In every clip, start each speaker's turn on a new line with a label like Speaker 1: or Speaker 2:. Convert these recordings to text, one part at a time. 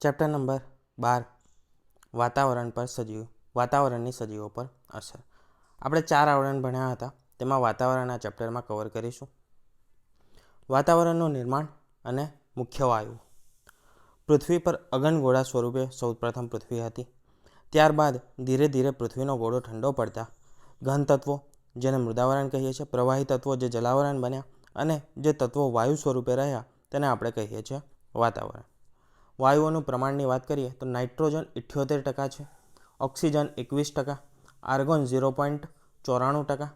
Speaker 1: Chapter number 12 વાતાવરણની સજીવો પર અસર. આપણે 4 આવરણ ભણ્યા હતા, તેમાં વાતાવરણના ચેપ્ટરમાં કવર કરીશું. વાતાવરણનું નિર્માણ અને મુખ્ય વાયુ. પૃથ્વી પર અગનગોળા સ્વરૂપે સૌપ્રથમ પૃથ્વી હતી. ત્યારબાદ ધીરે ધીરે પૃથ્વીનો ગોળો ઠંડો પડતા ઘન તત્વો, જેને મૃદાવરણ કહીએ છીએ, પ્રવાહી તત્વો જે જલાવરણ બન્યા, અને જે તત્વો વાયુ સ્વરૂપે રહ્યા તેને આપણે કહીએ છીએ વાતાવરણ. વાયુઓનું પ્રમાણની વાત કરીએ તો નાઇટ્રોજન 78% છે, ઓક્સિજન 21%, આર્ગોન 0.94%,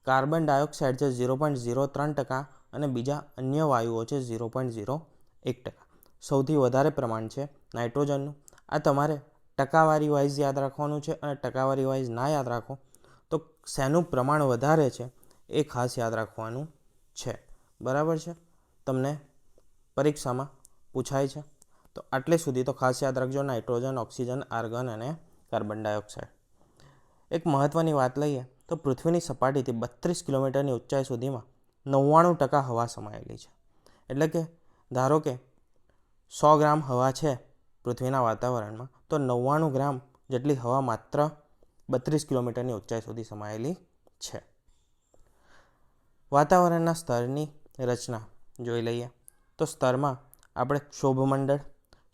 Speaker 1: કાર્બન ડાયોક્સાઇડ છે 0.03% અને બીજા અન્ય વાયુઓ છે 0.01%. સૌથી વધારે પ્રમાણ છે નાઇટ્રોજનનું. આ તમારે ટકાવારી વાઇઝ યાદ રાખવાનું છે, અને ટકાવારી વાઇઝ ના યાદ રાખો તો શેનું પ્રમાણ વધારે છે એ ખાસ યાદ રાખવાનું છે. બરાબર છે, તમને પરીક્ષામાં પૂછાય છે. તો આટલે સુધી તો ખાસ યાદ રાખજો: નાઇટ્રોજન, ઓક્સિજન, આર્ગન અને કાર્બન ડાયોક્સાઇડ. એક મહત્ત્વની વાત લઈએ તો પૃથ્વીની સપાટીથી 32 કિલોમીટરની ઊંચાઈ સુધીમાં 99% હવા સમાયેલી છે. એટલે કે ધારો કે 100 ગ્રામ હવા છે પૃથ્વીના વાતાવરણમાં, તો 99 ગ્રામ જેટલી હવા માત્ર 32 કિલોમીટરની ઊંચાઈ સુધી સમાયેલી છે. વાતાવરણના સ્તરની રચના જોઈ લઈએ તો સ્તરમાં આપણે ક્ષોભમંડળ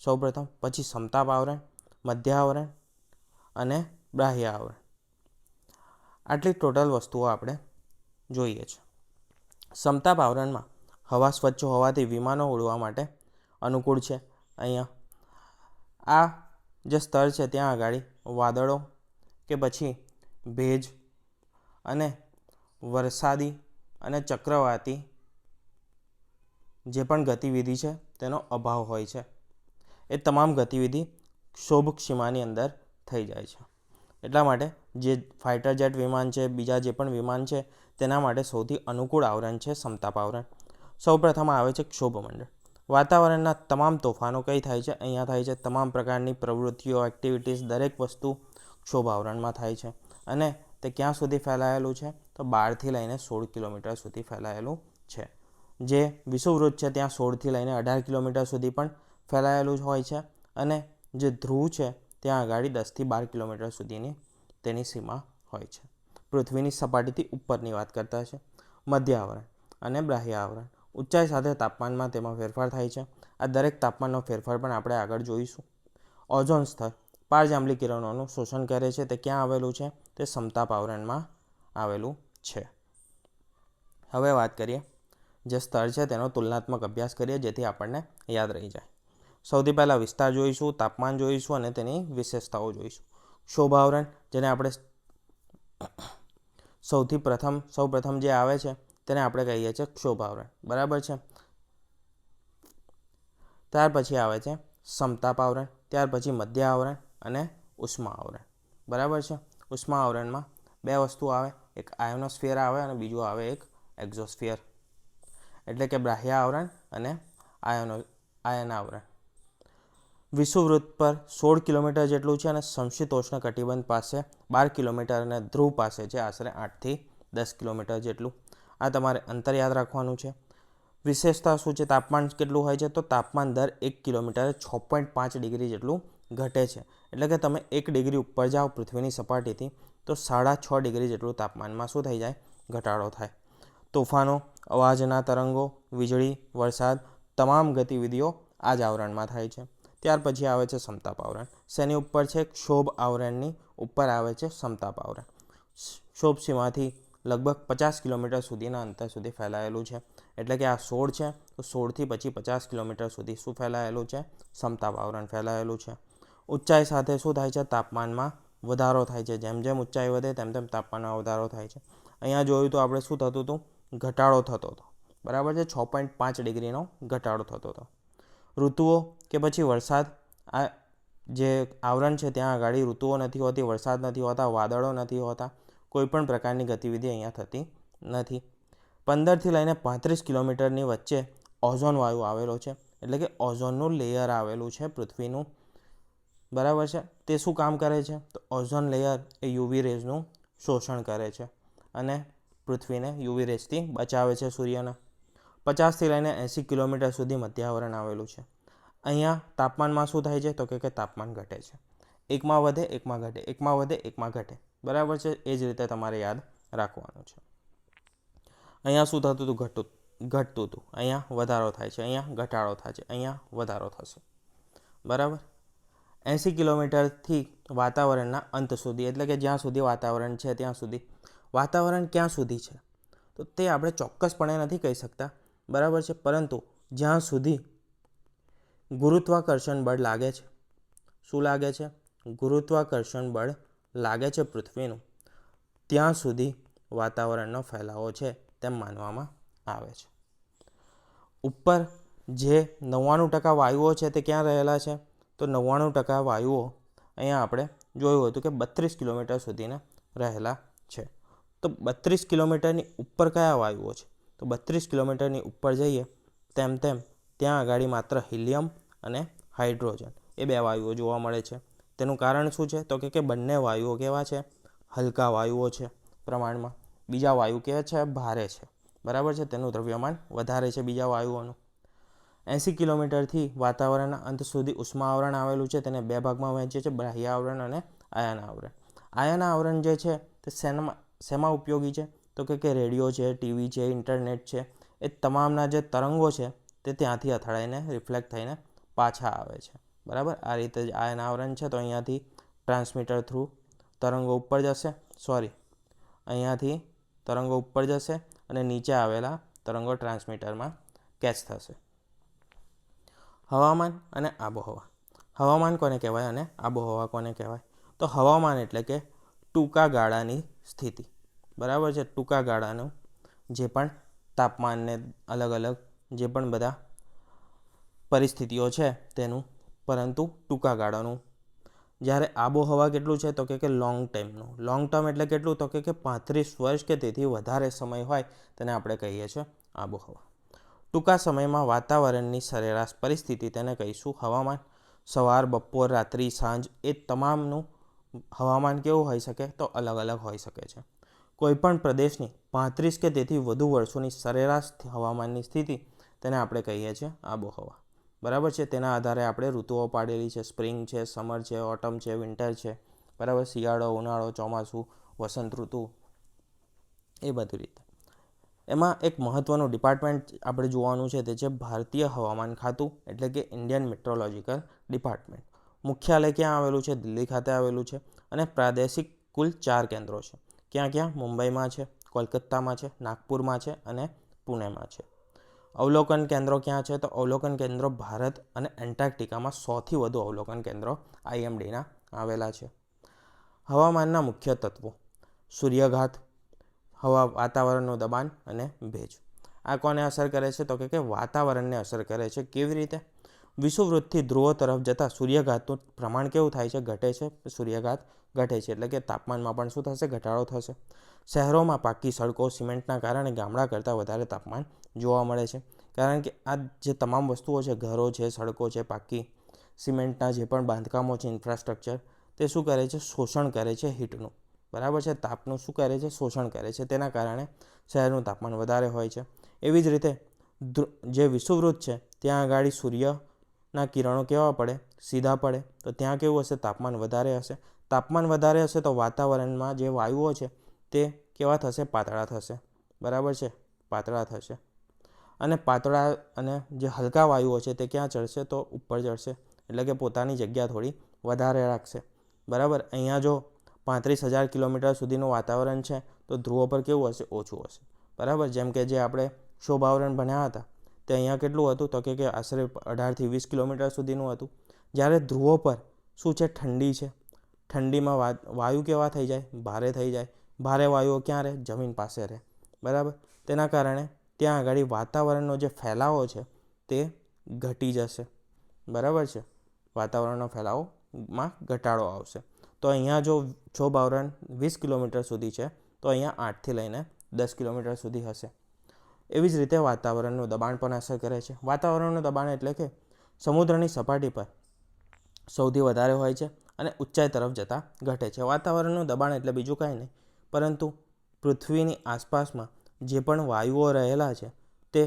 Speaker 1: સૌપ્રથમ, પછી સમતાપ આવરણ, મધ્ય આવરણ અને બાહ્ય આવરણ. આટલી ટોટલ વસ્તુઓ આપણે જોઈએ છે. સમતાપ આવરણમાં હવા સ્વચ્છ હોવાથી વિમાનો ઉડવા માટે અનુકૂળ છે. અહીંયા આ જે સ્તર છે ત્યાં આગળ વાદળો કે પછી ભેજ અને વરસાદી અને ચક્રવાતી જે પણ ગતિવિધિ છે તેનો અભાવ હોય છે. એ તમામ ગતિવિધિ ક્ષોભ સીમાની અંદર થઈ જાય છે. એટલા માટે જે ફાઇટર જેટ વિમાન છે, બીજા જે પણ વિમાન છે, તેના માટે સૌથી અનુકૂળ આવરણ છે સમતાપ આવરણ. સૌપ્રથમ આવે છે ક્ષોભમંડળ. વાતાવરણના તમામ તોફાનો કઈ થાય છે? અહીંયા થાય છે. તમામ પ્રકારની પ્રવૃત્તિઓ, એક્ટિવિટીઝ, દરેક વસ્તુ ક્ષોભ આવરણમાં થાય છે. અને તે ક્યાં સુધી ફેલાયેલું છે? તો 12થી લઈને 16 કિલોમીટર સુધી ફેલાયેલું છે. જે વિષુવવૃત્ત છે ત્યાં 16થી લઈને 18 કિલોમીટર સુધી પણ ફેલાયેલું હોય છે. અને જે ધ્રુવ છે ત્યાં આગળ 10થી 12 કિલોમીટર સુધીની તેની સીમા હોય છે. પૃથ્વીની સપાટીથી ઉપરની વાત કરતા છે. મધ્ય આવરણ અને બાહ્ય આવરણ. ઊંચાઈ સાથે તાપમાનમાં તેમાં ફેરફાર થાય છે. આ દરેક તાપમાનનો ફેરફાર પણ આપણે આગળ જોઈશું. ઓઝોન સ્તર પારજાંબલી કિરણોનું શોષણ કરે છે. તે ક્યાં આવેલું છે? તે સમતાપ આવરણમાં આવેલું છે. હવે વાત કરીએ જે સ્તર છે તેનો તુલનાત્મક અભ્યાસ કરીએ, જેથી આપણને યાદ રહી જાય. સૌથી પહેલાં વિસ્તાર જોઈશું, તાપમાન જોઈશું અને તેની વિશેષતાઓ જોઈશું. ક્ષોભ આવરણ, જેને આપણે સૌપ્રથમ જે આવે છે તેને આપણે કહીએ છીએ ક્ષોભ આવરણ. બરાબર છે. ત્યાર પછી આવે છે સમતાપ આવરણ, ત્યાર પછી મધ્ય આવરણ અને ઉષ્મા આવરણ. બરાબર છે. ઉષ્મા આવરણમાં બે વસ્તુ આવે, એક આયોનોસ્ફિયર આવે અને બીજું આવે એક એક્ઝોસ્ફિયર. એટલે કે બાહ્ય આવરણ અને આયન આવરણ. વિષુવવૃત્ત પર 16 કિલોમીટર જેટલું છે અને સમશીતોષ્ણ કટિબંધ પાસે 12 કિલોમીટર અને ધ્રુવ પાસે છે આશરે 8થી 10 કિલોમીટર જેટલું. આ તમારે અંતર યાદ રાખવાનું છે. વિશેષતા શું છે? તાપમાન કેટલું હોય છે? તો તાપમાન દર 1 કિલોમીટરે 6.5 ડિગ્રી જેટલું ઘટે છે. એટલે કે તમે 1 ડિગ્રી ઉપર જાઓ પૃથ્વીની સપાટીથી તો 6.5 ડિગ્રી જેટલું તાપમાનમાં શું થઈ જાય? ઘટાડો થાય. તોફાનો, અવાજના તરંગો, વીજળી, વરસાદ, તમામ ગતિવિધિઓ આ જ આવરણમાં થાય છે. ત્યાર પછી આવે છે સમતાપ આવરણ. શેની ઉપર છે? ક્ષોભ આવરણની ઉપર આવે છે સમતાપ આવરણ. ક્ષોભ સીમાથી લગભગ 50 કિલોમીટર સુધીના અંતર સુધી ફેલાયેલું છે. એટલે કે આ 16 છે તો 16થી પછી 50 કિલોમીટર સુધી શું ફેલાયેલું છે? સમતાપ આવરણ ફેલાયેલું છે. ઊંચાઈ સાથે શું થાય છે? તાપમાનમાં વધારો થાય છે. જેમ જેમ ઊંચાઈ વધે તેમ તેમ તાપમાનમાં વધારો થાય છે. અહીંયા જોયું તો આપણે શું થતું હતું? ઘટાડો થતો હતો. બરાબર છે. 6.5 ડિગ્રીનો ઘટાડો થતો હતો. ઋતુઓ કે પછી વરસાદ, આ જે આવરણ છે ત્યાં આગળ ઋતુઓ નથી હોતી, વરસાદ નથી હોતા, વાદળો નથી હોતા, કોઈ પણ પ્રકારની ગતિવિધિ અહીંયા થતી નથી. 15થી લઈને 35 કિલોમીટરની વચ્ચે ઓઝોન વાયુ આવેલો છે. એટલે કે ઓઝોનનું લેયર આવેલું છે પૃથ્વીનું. બરાબર છે. તે શું કામ કરે છે? તો ઓઝોન લેયર એ યુવી રેઝનું શોષણ કરે છે અને પૃથ્વીને યુવી રેઝથી બચાવે છે સૂર્યના. 50થી લઈને 80 કિલોમીટર સુધી મધ્ય આવરણ આવેલું છે. અહીંયા તાપમાનમાં શું થાય છે તો કે તાપમાન ઘટે છે. એકમાં વધે એકમાં ઘટે, એકમાં વધે એકમાં ઘટે. બરાબર છે. એ જ રીતે તમારે યાદ રાખવાનું છે. અહીંયા શું થતું હતું? ઘટતું હતું. અહીંયા વધારો થાય છે, અહીંયા ઘટાડો થાય છે, અહીંયા વધારો થશે. બરાબર. 80 કિલોમીટરથી વાતાવરણના અંત સુધી, એટલે કે જ્યાં સુધી વાતાવરણ છે ત્યાં સુધી. વાતાવરણ ક્યાં સુધી છે તો તે આપણે ચોક્કસપણે નથી કહી શકતા. બરાબર છે. પરંતુ જ્યાં સુધી ગુરુત્વાકર્ષણ બળ લાગે છે. શું લાગે છે? ગુરુત્વાકર્ષણ બળ લાગે છે પૃથ્વીનું, ત્યાં સુધી વાતાવરણનો ફેલાવો છે તેમ માનવામાં આવે છે. ઉપર જે 99% વાયુઓ છે તે ક્યાં રહેલા છે? તો 99% વાયુઓ અહીંયા આપણે જોયું હતું કે 32 કિલોમીટર સુધીના રહેલા છે. તો 32 કિલોમીટરની ઉપર કયા વાયુઓ છે? તો 32 કિલોમીટરની ઉપર જઈએ તેમ તેમ ત્યાં આગળ માત્ર હિલિયમ અને હાઇડ્રોજન એ બે વાયુઓ જોવા મળે છે. તેનું કારણ શું છે? તો કે બંને વાયુઓ કેવા છે? હલકા વાયુઓ છે પ્રમાણમાં. બીજા વાયુ કેવા છે? ભારે છે. બરાબર છે. તેનું દ્રવ્યમાન વધારે છે બીજા વાયુઓનું. 80 કિલોમીટરથી વાતાવરણના અંત સુધી ઉષ્મા આવરણ આવેલું છે. તેને બે ભાગમાં વહેંચે છે, બાહ્ય આવરણ અને આયન આવરણ. આયન આવરણ જે છે તે શેમાં ઉપયોગી છે? તો કે રેડિયો છે, ટીવી છે, ઇન્ટરનેટ છે, એ તમામના જે તરંગો છે તે ત્યાંથી અથડાઈને રિફ્લેક્ટ થઈને પાછા આવે છે. બરાબર. આ રીતે જ આયન આવરણ છે. તો અહીંયાથી ટ્રાન્સમીટર થ્રુ તરંગો ઉપર જશે, અહીંયાથી તરંગો ઉપર જશે અને નીચે આવેલા તરંગો ટ્રાન્સમીટરમાં કેચ થશે. હવામાન અને આબોહવા. હવામાન કોને કહેવાય અને આબોહવા કોને કહેવાય? તો હવામાન એટલે કે ટૂંકા ગાળાની સ્થિતિ. બરાબર છે. ટૂંકા ગાળાનું જે પણ તાપમાનને અલગ અલગ જે પણ બધા પરિસ્થિતિઓ છે તેનું, પરંતુ ટૂંકા ગાળાનું. જ્યારે આબોહવા કેટલું છે? તો કે લોંગ ટાઈમનું. લોંગ ટર્મ એટલે કેટલું? તો કે 35 વર્ષ કે તેથી વધારે સમય હોય તેને આપણે કહીએ છીએ આબોહવા. ટૂંકા સમયમાં વાતાવરણની સરેરાશ પરિસ્થિતિ તેને કહીશું હવામાન. સવાર, બપોર, રાત્રિ, સાંજ એ તમામનું હવામાન કેવું હોઈ શકે? તો અલગ અલગ હોઈ શકે છે. કોઈપણ પ્રદેશની 35 કે તેથી વધુ વર્ષોની સરેરાશ હવામાનની સ્થિતિ તેને આપણે કહીએ છીએ આબોહવા. બરાબર છે. તેના આધારે આપણે ઋતુઓ પાડેલી છે. સ્પ્રિંગ છે, સમર છે, ઓટમ છે, વિન્ટર છે. બરાબર. શિયાળો, ઉનાળો, ચોમાસું, વસંત ઋતુ, એ બધી રીતે. એમાં એક મહત્ત્વનું ડિપાર્ટમેન્ટ આપણે જોવાનું છે તે છે ભારતીય હવામાન ખાતું, એટલે કે ઇન્ડિયન મેટ્રોલોજીકલ ડિપાર્ટમેન્ટ. મુખ્યાલય ક્યાં આવેલું છે? દિલ્હી ખાતે આવેલું છે. અને પ્રાદેશિક કુલ 4 કેન્દ્રો છે. ક્યાં? મુંબઈમાં છે, કોલકાતામાં છે, નાગપુરમાં છે અને પુણેમાં છે. અવલોકન કેન્દ્રો ક્યાં છે? તો અવલોકન કેન્દ્રો ભારત અને એન્ટાર્કટિકામાં સૌથી વધુ અવલોકન કેન્દ્રો IMDના આવેલા છે. હવામાનના મુખ્ય તત્વો: સૂર્યઘાત, વાતાવરણનું દબાણ અને ભેજ. આ કોને અસર કરે છે? તો કે વાતાવરણને અસર કરે છે. કેવી રીતે? વિષુવવૃત્તથી ધ્રુવો તરફ જતાં સૂર્યઘાતનું પ્રમાણ કેવું થાય છે? ઘટે છે. સૂર્યઘાત ઘટે છે એટલે કે તાપમાનમાં પણ શું થશે? ઘટાડો થશે. શહેરોમાં પાકી સડકો, સિમેન્ટના કારણે ગામડા કરતાં વધારે તાપમાન જોવા મળે છે. કારણ કે આ જે તમામ વસ્તુઓ છે, ઘરો છે, સડકો છે, પાકી સિમેન્ટના જે પણ બાંધકામો છે, ઇન્ફ્રાસ્ટ્રક્ચર, તે શું કરે છે? શોષણ કરે છે હીટનું. બરાબર છે. તાપનું શું કરે છે? શોષણ કરે છે. તેના કારણે શહેરનું તાપમાન વધારે હોય છે. એવી જ રીતે જે વિષુવવૃત્ત છે ત્યાં આગળ સૂર્યના કિરણો કેવા પડે? સીધા પડે. તો ત્યાં કેવું હશે? તાપમાન વધારે હશે. તાપમાન વધારે હશે તો વાતાવરણમાં જે વાયુઓ છે તે કેવા થશે? પાતળા થશે. બરાબર છે. પાતળા થશે. અને પાતળા અને જે હલકા વાયુઓ છે તે ક્યાં ચડશે? તો ઉપર ચડશે. એટલે કે પોતાની જગ્યા થોડી વધારે રાખશે. બરાબર. અહીંયા જો 35,000 કિલોમીટર સુધીનું વાતાવરણ છે તો ધ્રુવો પર કેવું હશે? ઓછું હશે. બરાબર. જેમ કે જે આપણે શોભાવરણ ભણ્યા હતા તે અહીંયા કેટલું હતું? તો કે આશરે 18થી 20 કિલોમીટર સુધીનું હતું. જ્યારે ધ્રુવો પર શું છે? ઠંડી છે. ઠંડીમાં વાયુ કેવા થઈ જાય? ભારે થઈ જાય. ભારે વાયુઓ ક્યાં રહે? જમીન પાસે રહે. બરાબર. તેના કારણે ત્યાં આગળ વાતાવરણનો જે ફેલાવો છે તે ઘટી જશે. બરાબર છે. વાતાવરણનો ફેલાવોમાં ઘટાડો આવશે. તો અહીંયા જો શોભાવરણ 20 કિલોમીટર સુધી છે તો અહીંયા 8થી લઈને 10 કિલોમીટર સુધી હશે. એવી જ રીતે વાતાવરણનું દબાણ પણ અસર કરે છે. વાતાવરણનું દબાણ એટલે કે સમુદ્રની સપાટી પર સૌથી વધારે હોય છે અને ઊંચાઈ તરફ જતાં ઘટે છે. વાતાવરણનું દબાણ એટલે બીજું કાંઈ નહીં પરંતુ પૃથ્વીની આસપાસમાં જે પણ વાયુઓ રહેલા છે તે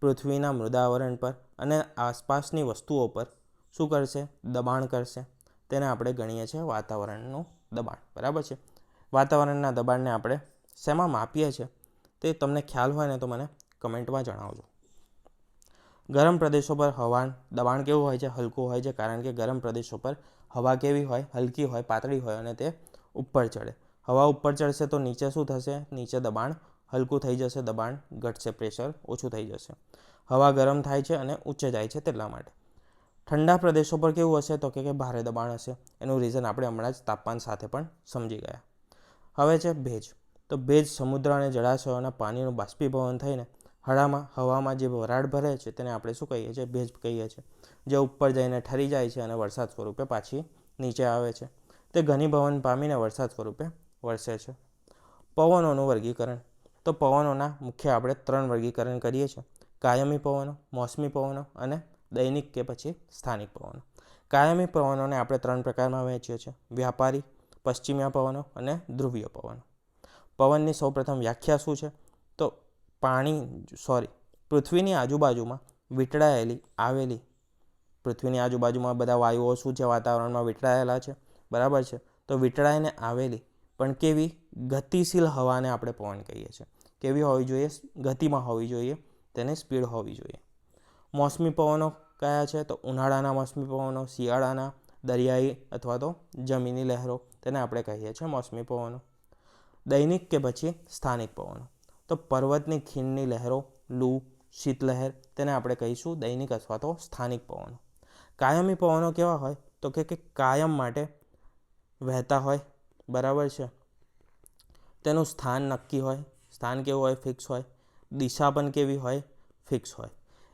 Speaker 1: પૃથ્વીના મૃદાવરણ પર અને આસપાસની વસ્તુઓ પર શું કરશે? દબાણ કરશે. તેને આપણે ગણીએ છીએ વાતાવરણનું દબાણ. બરાબર છે. વાતાવરણના દબાણને આપણે શેમાં માપીએ છીએ તે તમને ખ્યાલ હોય ને તો મને કમેન્ટમાં જણાવજો. ગરમ પ્રદેશો પર હવા દબાણ કેવું હોય છે? હલકું હોય છે, કારણ કે ગરમ પ્રદેશો પર હવા કેવી હોય? હલકી હોય, પાતળી હોય અને તે ઉપર ચડે. હવા ઉપર ચડશે તો નીચે શું થશે? નીચે દબાણ હલકું થઈ જશે, દબાણ ઘટશે, પ્રેશર ઓછું થઈ જશે. હવા ગરમ થાય છે અને ઊંચે જાય છે તેટલા માટે. ઠંડા પ્રદેશો પર કેવું હશે? તો કે ભારે દબાણ હશે. એનું રીઝન આપણે હમણાં જ તાપમાન સાથે પણ સમજી ગયા. હવે છે ભેજ. તો ભેજ સમુદ્ર અને જળાશયોના પાણીનું બાષ્પીભવન થઈને હવામાં જે વરાળ ભરે છે તેને આપણે શું કહીએ છીએ? ભેજ કહીએ છીએ. જે ઉપર જઈને ઠરી જાય છે અને વરસાદ સ્વરૂપે પાછી નીચે આવે છે. તે ઘનીભવન પામીને વરસાદ સ્વરૂપે વરસે છે. પવનોનું વર્ગીકરણ. તો પવનોના મુખ્ય આપણે 3 વર્ગીકરણ કરીએ છીએ: કાયમી પવનો, મોસમી પવનો અને દૈનિક કે પછી સ્થાનિક પવનો. કાયમી પવનોને આપણે 3 પ્રકારમાં વહેંચીએ છીએ: વ્યાપારી, પશ્ચિમીય પવનો અને ધ્રુવીય પવનો. પવનની સૌપ્રથમ વ્યાખ્યા શું છે? તો પૃથ્વીની આજુબાજુમાં આવેલી પૃથ્વીની આજુબાજુમાં બધા વાયુઓ શું છે? વાતાવરણમાં વીંટળાયેલા છે. બરાબર છે. તો વીંટળાઈને આવેલી પણ કેવી? ગતિશીલ હવાને આપણે પવન કહીએ છીએ. કેવી હોવી જોઈએ? ગતિમાં હોવી જોઈએ, તેની સ્પીડ હોવી જોઈએ. મોસમી પવનો કયા છે? તો ઉનાળાના મોસમી પવનો, શિયાળાના, દરિયાઈ અથવા તો જમીની લહેરો, તેને આપણે કહીએ છીએ મોસમી પવનો. દૈનિક કે પછી સ્થાનિક પવનો. તો પર્વતની ખીણની લહેરો, લૂ, શીતલહેર, તેને આપણે કહીશું દૈનિક અથવા તો સ્થાનિક પવનો. કાયમી પવનો કેવા હોય? તો કે કાયમ માટે વહેતા હોય. બરાબર છે. તેનું સ્થાન નક્કી હોય. સ્થાન કેવું હોય? ફિક્સ હોય. દિશા પણ કેવી હોય? ફિક્સ હોય.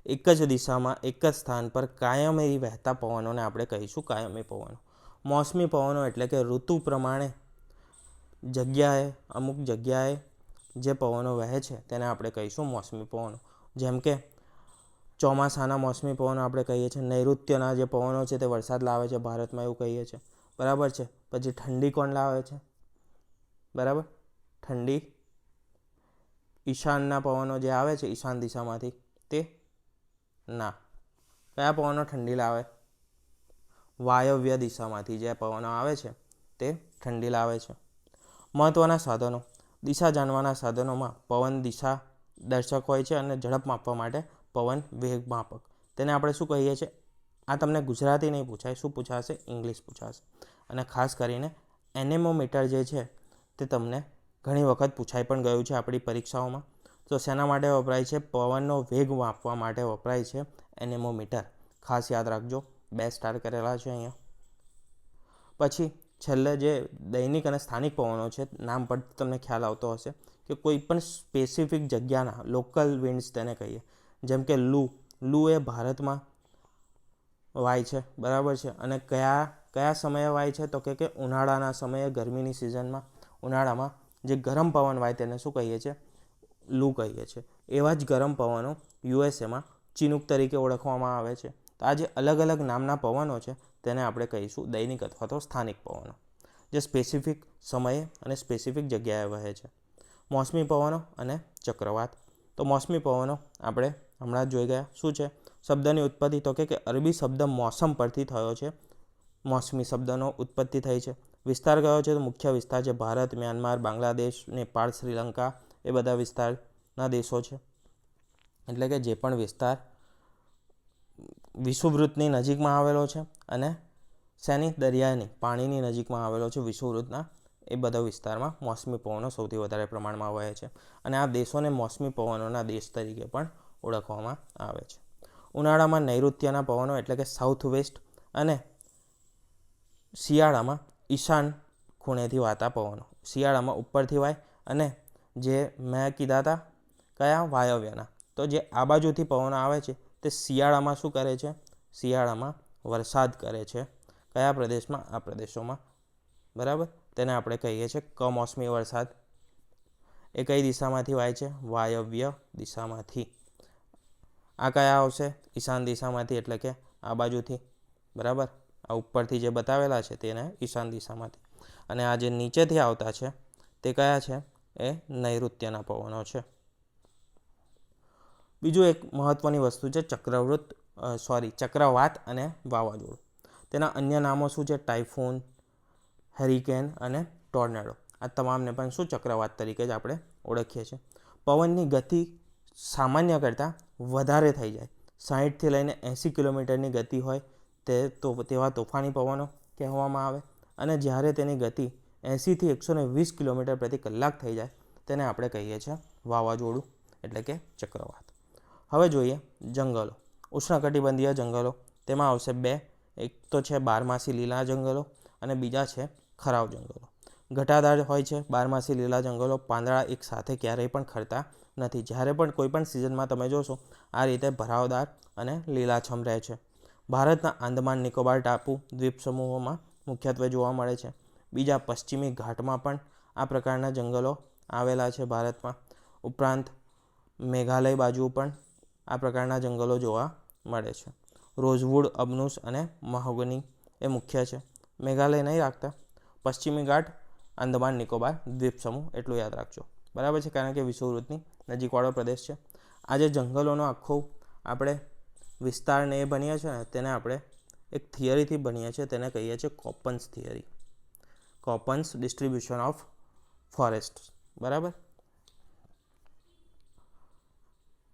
Speaker 1: એક જ દિશામાં એક જ સ્થાન પર કાયમી વહેતા પવનોને આપણે કહીશું કાયમી પવનો. મોસમી પવનો એટલે કે ઋતુ પ્રમાણે અમુક જગ્યાએ જે પવનો વહે છે તેને આપણે કહીશું મોસમી પવનો. જેમ કે ચોમાસાના મોસમી પવનો આપણે કહીએ છીએ. નૈઋત્યના જે પવનો છે તે વરસાદ લાવે છે ભારતમાં, એવું કહીએ છીએ. બરાબર છે. પછી ઠંડી કોણ લાવે છે? બરાબર, ઠંડી ઈશાનના પવનો જે આવે છે ઈશાન દિશામાંથી, તે ના. કયા પવનો ઠંડી લાવે? વાયવ્ય દિશામાંથી જે પવનો આવે છે તે ઠંડી લાવે છે. મહત્ત્વના સાધનો. દિશા જાણવાના સાધનોમાં પવન દિશા દર્શક હોય છે અને ઝડપ માપવા માટે પવન વેગ માપક. તેને આપણે શું કહીએ છીએ? આ તમને ગુજરાતી નહીં પૂછાય, શું પૂછાશે? ઇંગ્લિશ પૂછાશે. અને ખાસ કરીને એનેમોમીટર જે છે તે તમને ઘણી વખત પૂછાઈ પણ ગયું છે આપણી પરીક્ષાઓમાં. તો શેના માટે વપરાય છે? પવનનો વેગ માપવા માટે વપરાય છે એનેમોમીટર. ખાસ યાદ રાખજો, 2 સ્ટાર કરેલા છે અહીંયા. પછી છેલ્લે જે દૈનિક અને સ્થાનિક પવનો છે, નામ પરથી તમને ખ્યાલ આવતો હશે કે કોઈ પણ સ્પેસિફિક જગ્યાના લોકલ વિન્ડ્સ તેને કહીએ. જેમ કે લૂ એ ભારતમાં વાય છે. બરાબર છે. અને કયા સમયે વાય છે? તો કે ઉનાળાના સમયે, ગરમીની સિઝનમાં, ઉનાળામાં જે ગરમ પવન વાય તેને શું કહીએ છીએ? લૂ કહીએ છીએ. એવા જ ગરમ પવનો યુએસએમાં ચિનૂક તરીકે ઓળખવામાં આવે છે. તો આ જે અલગ અલગ નામના પવનો છે તેને આપણે કહીશું દૈનિક અથવા તો સ્થાનિક પવનો, જે સ્પેસિફિક સમયે અને સ્પેસિફિક જગ્યાએ વહે છે. મોસમી પવનો અને ચક્રવાત. તો મોસમી પવનો આપણે હમણાં જ જોઈ ગયા. શું છે? શબ્દની ઉત્પત્તિ તો કે અરબી શબ્દ મોસમ પરથી થયો છે. મોસમી શબ્દનો ઉત્પત્તિ થઈ છે. વિસ્તાર કયો છે? તો મુખ્ય વિસ્તાર છે ભારત, મ્યાનમાર, બાંગ્લાદેશ, નેપાળ, શ્રીલંકા, એ બધા વિસ્તારના દેશો છે. એટલે કે જે પણ વિસ્તાર વિષુવવૃત્તની નજીકમાં આવેલો છે અને દરિયાની પાણીની નજીકમાં આવેલો છે વિષુવવૃત્તના, એ બધા વિસ્તારમાં મોસમી પવનો સૌથી વધારે પ્રમાણમાં વહે છે. અને આ દેશોને મોસમી પવનોના દેશ તરીકે પણ ઓળખવામાં આવે છે. ઉનાળામાં નૈઋત્યના પવનો એટલે કે સાઉથ વેસ્ટ અને શિયાળામાં ઈશાન ખૂણેથી વાતા પવનો. શિયાળામાં ઉપરથી વાય અને જે મેં કીધા હતા કયા? વાયવ્યના. તો જે આ બાજુથી પવનો આવે છે તે શિયાળામાં શું કરે છે? શિયાળામાં વરસાદ કરે છે. કયા પ્રદેશમાં? આ પ્રદેશોમાં. બરાબર. તેને આપણે કહીએ છીએ કમોસમી વરસાદ. એ કઈ દિશામાંથી વાય છે? વાયવ્ય દિશામાંથી. આ કયા આવશે? ઈશાન દિશામાંથી, એટલે કે આ બાજુથી. બરાબર. આ ઉપરથી જે બતાવેલા છે તેને ઈશાન દિશામાંથી. અને આ જે નીચેથી આવતા છે તે કયા છે? એ નૈઋત્યના પવનો છે. બીજું એક મહત્ત્વની વસ્તુ છે ચક્રવૃત્ત ચક્રવાત અને વાવાઝોડું. તેના અન્ય નામો શું છે? ટાઇફૂન, હેરિકેન અને ટોર્નેડો. આ તમામને પણ શું ચક્રવાત તરીકે જ આપણે ઓળખીએ છીએ. પવનની ગતિ સામાન્ય કરતાં વધારે થઈ જાય, 60થી લઈને 80 કિલોમીટરની ગતિ હોય તેવા તોફાની પવનો કહેવામાં આવે. અને જ્યારે તેની ગતિ 80થી 120 કિલોમીટર પ્રતિ કલાક થઈ જાય તેને આપણે કહીએ છીએ વાવાઝોડું એટલે કે ચક્રવાત. હવે જોઈએ જંગલો. ઉષ્ણકટિબંધીય જંગલો. તેમાં આવશે બે. એક તો છે બારમાસી લીલા જંગલો અને બીજા છે ખરાવ જંગલો. ઘટાદાર હોય છે બારમાસી લીલા જંગલો. પાંદડા એક સાથે ક્યારેય પણ ખરતા નથી. જ્યારે પણ કોઈ પણ સિઝનમાં તમે જોશો આ રીતે ભરાવદાર અને લીલાછમ રહે છે. ભારતના આંદામાન નિકોબાર ટાપુ દ્વીપ સમૂહોમાં મુખ્યત્વે જોવા મળે છે. બીજા પશ્ચિમી ઘાટમાં પણ આ પ્રકારના જંગલો આવેલા છે ભારતમાં. ઉપરાંત મેઘાલય બાજુ પણ આ પ્રકારના જંગલો જોવા મળે છે. રોઝવુડ, અબનુસ અને મહોગની એ મુખ્ય છે. મેઘાલય નહીં રાખતા, પશ્ચિમી ઘાટ, આંદામાન નિકોબાર દ્વીપ સમૂહ એટલું યાદ રાખજો. બરાબર છે, કારણ કે વિષુવવૃત્તની નજીકવાળો પ્રદેશ છે. આ જે જંગલોનો આખો આપણે વિસ્તારને એ ભણીએ છીએ ને તેને આપણે એક થિયરીથી ભણીએ છીએ, તેને કહીએ છીએ કોપન્સ થિયરી, કોપન્સ ડિસ્ટ્રીબ્યુશન ઓફ ફોરેસ્ટ. બરાબર.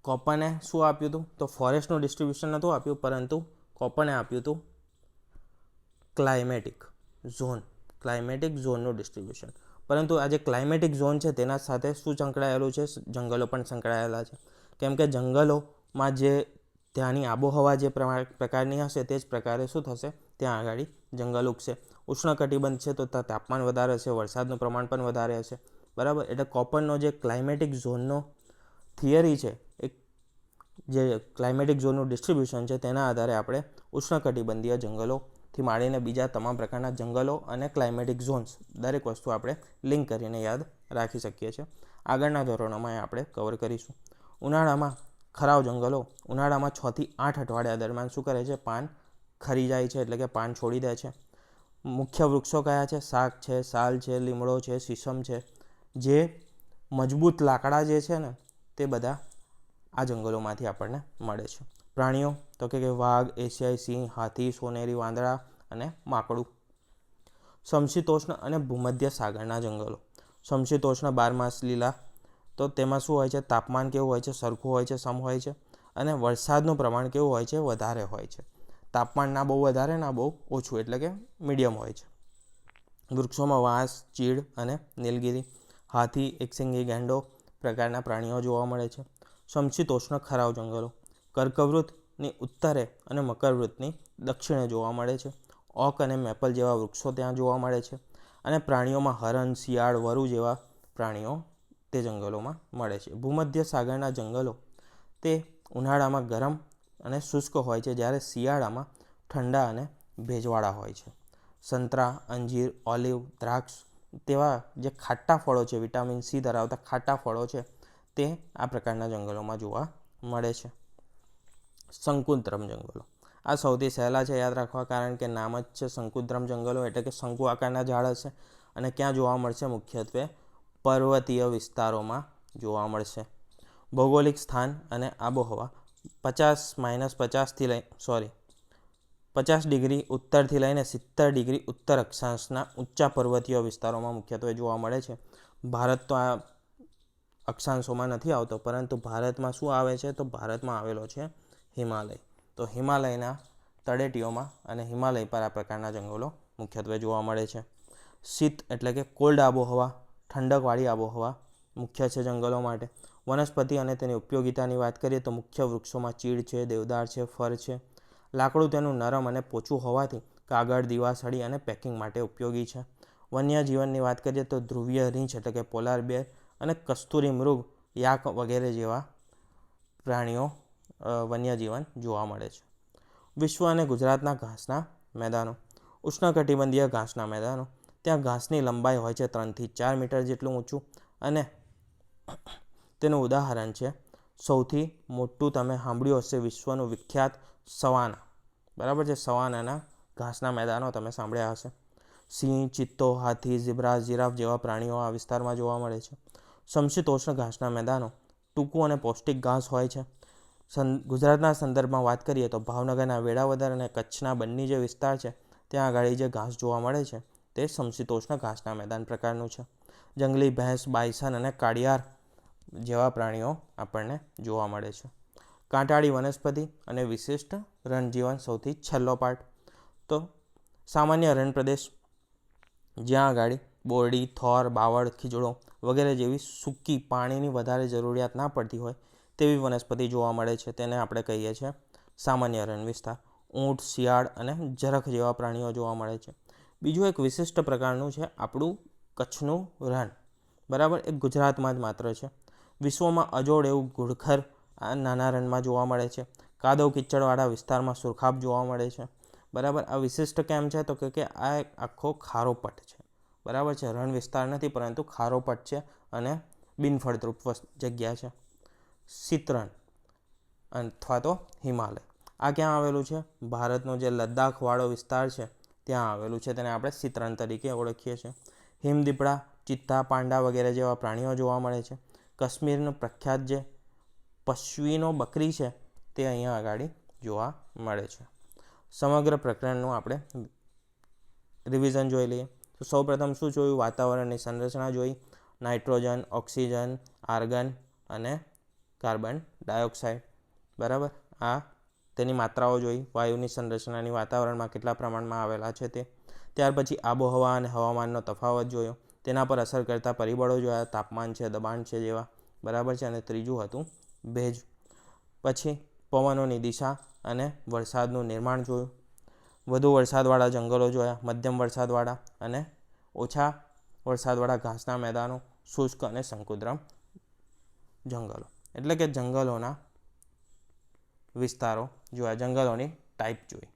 Speaker 1: કોપને શું આપ્યું હતું? તો ફોરેસ્ટનું ડિસ્ટ્રીબ્યુશન નહોતું આપ્યું, પરંતુ કોપને આપ્યું હતું ક્લાઇમેટિક ઝોનનું ડિસ્ટ્રીબ્યુશન. પરંતુ આ જે ક્લાઇમેટિક ઝોન છે તેના સાથે શું સંકળાયેલું છે? જંગલો પણ સંકળાયેલા છે. કેમ કે જંગલોમાં જે ત્યાંની આબોહવા જે પ્રકારની હશે તે જ પ્રકારે શું થશે? ત્યાં આગળ જંગલ ઉગશે. ઉષ્ણકટિબંધ છે તો ત્યાં તાપમાન વધારે હશે, વરસાદનું પ્રમાણ પણ વધારે હશે. બરાબર. એટલે કોપનનો જે ક્લાઇમેટિક ઝોનનો થિયરી છે, એક જે ક્લાઇમેટિક ઝોનનું ડિસ્ટ્રીબ્યુશન છે તેના આધારે આપણે ઉષ્ણકટિબંધીય જંગલોથી માંડીને બીજા તમામ પ્રકારના જંગલો અને ક્લાઇમેટિક ઝોન્સ દરેક વસ્તુ આપણે લિંક કરીને યાદ રાખી શકીએ છીએ. આગળના ધોરણોમાં આપણે કવર કરીશું. ઉનાળામાં ખરાવ જંગલો ઉનાળામાં 6થી 8 અઠવાડિયા દરમિયાન શું કરે છે? પાન ખરી જાય છે, એટલે કે પાન છોડી દે છે. મુખ્ય વૃક્ષો કયા છે? શાક છે, સાલ છે, લીમડો છે, શીશમ છે. જે મજબૂત લાકડા જે છે ને તે બધા આ જંગલોમાંથી આપણને મળે છે. પ્રાણીઓ તો કે વાઘ, એશિયાઈ સિંહ, હાથી, સોનેરી વાંદરા અને માકડું. સમશીતોષ્ણ અને ભૂમધ્ય સાગરના જંગલો. સમશીતોષ્ણ 12 માસ લીલા. તો તેમાં શું હોય છે? તાપમાન કેવું હોય છે? સરખું હોય છે, સમ હોય છે. અને વરસાદનું પ્રમાણ કેવું હોય છે? વધારે હોય છે. તાપમાન ના બહુ વધારે ના બહુ ઓછું, એટલે કે મીડિયમ હોય છે. વૃક્ષોમાં વાંસ, ચીડ અને નીલગિરી, હાથી, એકશિંગી ગેંડો પ્રકારના પ્રાણીઓ જોવા મળે છે. સમશીતોષ્ણ ખરાવ જંગલો કર્કવૃતની ઉત્તરે અને મકરવૃતની દક્ષિણે જોવા મળે છે. ઓક અને મેપલ જેવા વૃક્ષો ત્યાં જોવા મળે છે. અને પ્રાણીઓમાં હરણ, શિયાળ, વરુ જેવા પ્રાણીઓ તે જંગલોમાં મળે છે. ભૂમધ્ય સાગરના જંગલો તે ઉનાળામાં ગરમ અને શુષ્ક હોય છે, જ્યારે શિયાળામાં ઠંડા અને ભેજવાળા હોય છે. સંતરા, અંજીર, ઓલિવ, દ્રાક્ષ તેવા જે ખાટા ફળો છે, વિટામિન સી ધરાવતા ખાટા ફળો છે, તે આ પ્રકારના જંગલોમાં જોવા મળે છે. શંકુદ્રમ જંગલો આ સૌથી સહેલા છે યાદ રાખવા, કારણ કે નામ જ છે શંકુદ્રમ જંગલો, એટલે કે શંકુ આકારના ઝાડ હશે. અને ક્યાં જોવા મળશે? મુખ્યત્વે પર્વતીય વિસ્તારોમાં જોવા મળશે. ભૌગોલિક સ્થાન અને આબોહવા 50 ડિગ્રી ઉત્તરથી લઈને 70 ડિગ્રી ઉત્તર અક્ષાંશના ઊંચા પર્વતીય વિસ્તારોમાં મુખ્યત્વે જોવા મળે છે. ભારત તો આ અક્ષાંશોમાં નથી આવતો, પરંતુ ભારતમાં શું આવે છે? તો ભારતમાં આવેલો છે હિમાલય. તો હિમાલયના તળેટીઓમાં અને હિમાલય પર આ પ્રકારના જંગલો મુખ્યત્વે જોવા મળે છે. શીત એટલે કે કોલ્ડ આબોહવા, ઠંડકવાળી આબોહવા મુખ્ય છે જંગલો માટે. વનસ્પતિ અને તેની ઉપયોગિતાની વાત કરીએ તો મુખ્ય વૃક્ષોમાં ચીડ છે, દેવદાર છે, ફર છે. લાકડું તેનું નરમ અને પોચું હોવાથી કાગળ, દીવાસળી અને પેકિંગ માટે ઉપયોગી છે. વન્યજીવનની વાત કરીએ તો ધ્રુવીય રીંછ એટલે કે પોલાર બેર અને કસ્તુરી મૃગ, યાક વગેરે જેવા પ્રાણીઓ વન્યજીવન જોવા મળે છે. વિશ્વ અને ગુજરાતના ઘાસના મેદાનો. ઉષ્ણકટિબંધીય ઘાસના મેદાનો. ત્યાં ઘાસની લંબાઈ હોય છે 3થી 4 મીટર જેટલું ઊંચું, અને તેનું ઉદાહરણ છે સૌથી મોટું તમે સાંભળ્યું હશે વિશ્વનું વિખ્યાત સવાના. બરાબર છે, સવાનાના ઘાસના મેદાનો તમે સાંભળ્યા હશે. સિંહ, ચિત્તો, હાથી, ઝીબ્રા, જીરાફ જેવા પ્રાણીઓ આ વિસ્તારમાં જોવા મળે છે. સમશીતોષ્ણ ઘાસના મેદાનો ટૂંકું અને પૌષ્ટિક ઘાસ હોય છે. ગુજરાતના સંદર્ભમાં વાત કરીએ તો ભાવનગરના વેળાવદર અને કચ્છના બન્ની જે વિસ્તાર છે ત્યાં આગળ જે ઘાસ જોવા મળે છે તે સમશીતોષ્ણ ઘાસના મેદાન પ્રકારનું છે. જંગલી ભેંસ, બાયસન અને કાળિયાર જેવા પ્રાણીઓ આપણને જોવા મળે છે. કાંટાળી વનસ્પતિ અને વિશિષ્ટ રણજીવન સૌથી છેલ્લો પાર્ટ. તો સામાન્ય રણ પ્રદેશ જ્યાં આગળ બોરડી, થોર, બાવળ, ખીજડો વગેરે જેવી સૂકી પાણીની વધારે જરૂરિયાત ના પડતી હોય તેવી વનસ્પતિ જોવા મળે છે, તેને આપણે કહીએ છીએ સામાન્ય રણ વિસ્તાર. ઊંટ, શિયાળ અને ઝરખ જેવા પ્રાણીઓ જોવા મળે છે. બીજું એક વિશિષ્ટ પ્રકારનું છે આપણું કચ્છનું રણ, બરાબર, એ ગુજરાતમાં જ માત્ર છે. વિશ્વમાં અજોડ એવું ઘુડખર આ નાના રણમાં જોવા મળે છે. કાદવ કિચડવાળા વિસ્તારમાં સુરખાબ જોવા મળે છે, બરાબર. આ વિશિષ્ટ કેમ છે તો કે આ એક આખો ખારો પટ છે, બરાબર છે. રણ વિસ્તાર નથી પરંતુ ખારો પટ છે અને બિનફળદ્રુપ જગ્યા છે. શીતરણ અથવા તો હિમાલય, આ ક્યાં આવેલું છે? ભારતનો જે લદ્દાખવાળો વિસ્તાર છે ત્યાં આવેલું છે, તેને આપણે શીતરણ તરીકે ઓળખીએ છીએ. હિમદીપડા, ચિત્તા, પાંડા વગેરે જેવા પ્રાણીઓ જોવા મળે છે. કાશ્મીરનું પ્રખ્યાત જે પશ્મિનો બકરી છે તે અહીંયા આગળ જોવા મળે છે. સમગ્ર પ્રકરણનું આપણે રિવિઝન જોઈ લઈએ તો સૌપ્રથમ શું જોયું? વાતાવરણની સંરચના જોઈ, નાઇટ્રોજન, ઓક્સિજન, આર્ગન અને કાર્બન ડાયોક્સાઇડ, બરાબર. આ તેની માત્રાઓ જોઈ, વાયુની સંરચનાની વાતાવરણમાં કેટલા પ્રમાણમાં આવેલા છે તે. ત્યાર પછી આબોહવા અને હવામાનનો તફાવત જોયો, તેના પર અસર કરતા પરિબળો જોયા, તાપમાન છે, દબાણ છે જેવા, બરાબર છે. અને ત્રીજું હતું ભેજ. પછી પવનોની દિશા અને વરસાદનું નિર્માણ જોયું, વધુ વરસાદવાળા જંગલો જોયા, મધ્યમ વરસાદવાળા અને ઓછા વરસાદવાળા ઘાસના મેદાનો, શુષ્ક અને શંકુદ્રમ જંગલો, એટલે કે જંગલોના વિસ્તારો જોયા, જંગલોની ટાઈપ જોઈ.